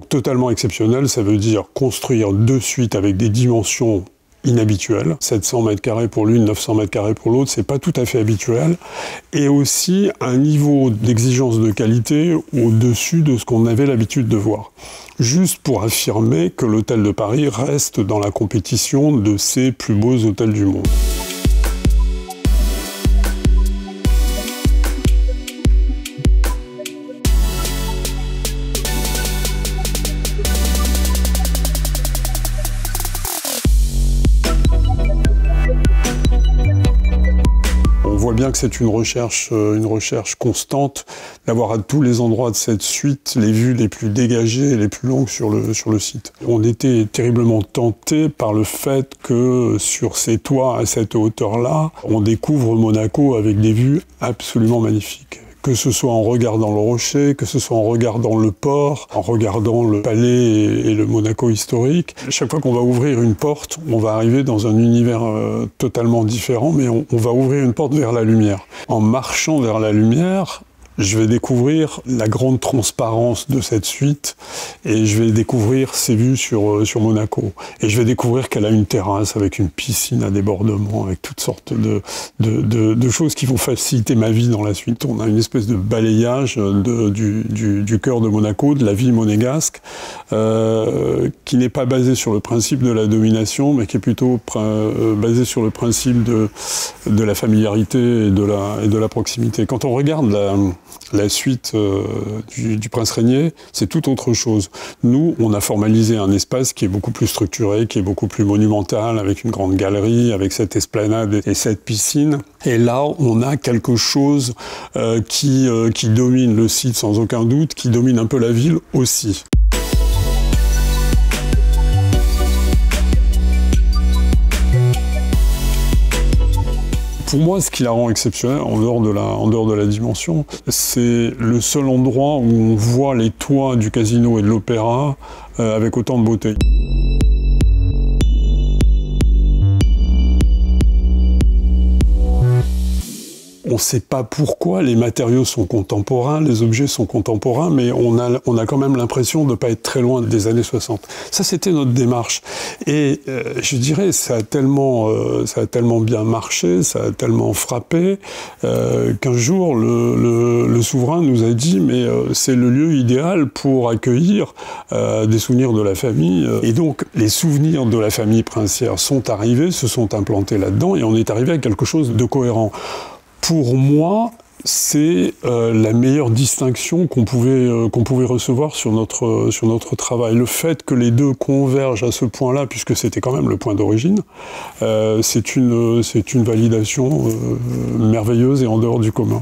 Totalement exceptionnel, ça veut dire construire 2 suites avec des dimensions inhabituelles. 700 mètres carrés pour l'une, 900 mètres carrés pour l'autre, c'est pas tout à fait habituel. Et aussi un niveau d'exigence de qualité au-dessus de ce qu'on avait l'habitude de voir. Juste pour affirmer que l'hôtel de Paris reste dans la compétition de ces plus beaux hôtels du monde. On voit bien que c'est une recherche constante d'avoir à tous les endroits de cette suite les vues les plus dégagées et les plus longues sur le site. On était terriblement tentés par le fait que sur ces toits à cette hauteur-là, on découvre Monaco avec des vues absolument magnifiques. Que ce soit en regardant le rocher, que ce soit en regardant le port, en regardant le palais et le Monaco historique. Chaque fois qu'on va ouvrir une porte, on va arriver dans un univers totalement différent, mais on va ouvrir une porte vers la lumière. En marchant vers la lumière, je vais découvrir la grande transparence de cette suite et je vais découvrir ses vues sur Monaco. Et je vais découvrir qu'elle a une terrasse avec une piscine à débordement, avec toutes sortes de choses qui vont faciliter ma vie dans la suite. On a une espèce de balayage du cœur de Monaco, de la vie monégasque, qui n'est pas basé sur le principe de la domination, mais qui est plutôt basé sur le principe de la familiarité et de la proximité. Quand on regarde la suite du Prince Régnier, c'est tout autre chose. Nous, on a formalisé un espace qui est beaucoup plus structuré, qui est beaucoup plus monumental, avec une grande galerie, avec cette esplanade et cette piscine. Et là, on a quelque chose qui domine le site sans aucun doute, qui domine un peu la ville aussi. Pour moi, ce qui la rend exceptionnelle, en dehors de la dimension, c'est le seul endroit où on voit les toits du casino et de l'opéra avec autant de beauté. On ne sait pas pourquoi, les matériaux sont contemporains, les objets sont contemporains, mais on a quand même l'impression de ne pas être très loin des années 60. Ça, c'était notre démarche. Et je dirais, ça a tellement bien marché, ça a tellement frappé, qu'un jour, le souverain nous a dit, mais c'est le lieu idéal pour accueillir des souvenirs de la famille. Et donc, les souvenirs de la famille princière sont arrivés, se sont implantés là-dedans, et on est arrivé à quelque chose de cohérent. Pour moi, c'est la meilleure distinction qu'on pouvait recevoir sur notre travail. Le fait que les deux convergent à ce point-là, puisque c'était quand même le point d'origine, c'est une validation merveilleuse et en dehors du commun.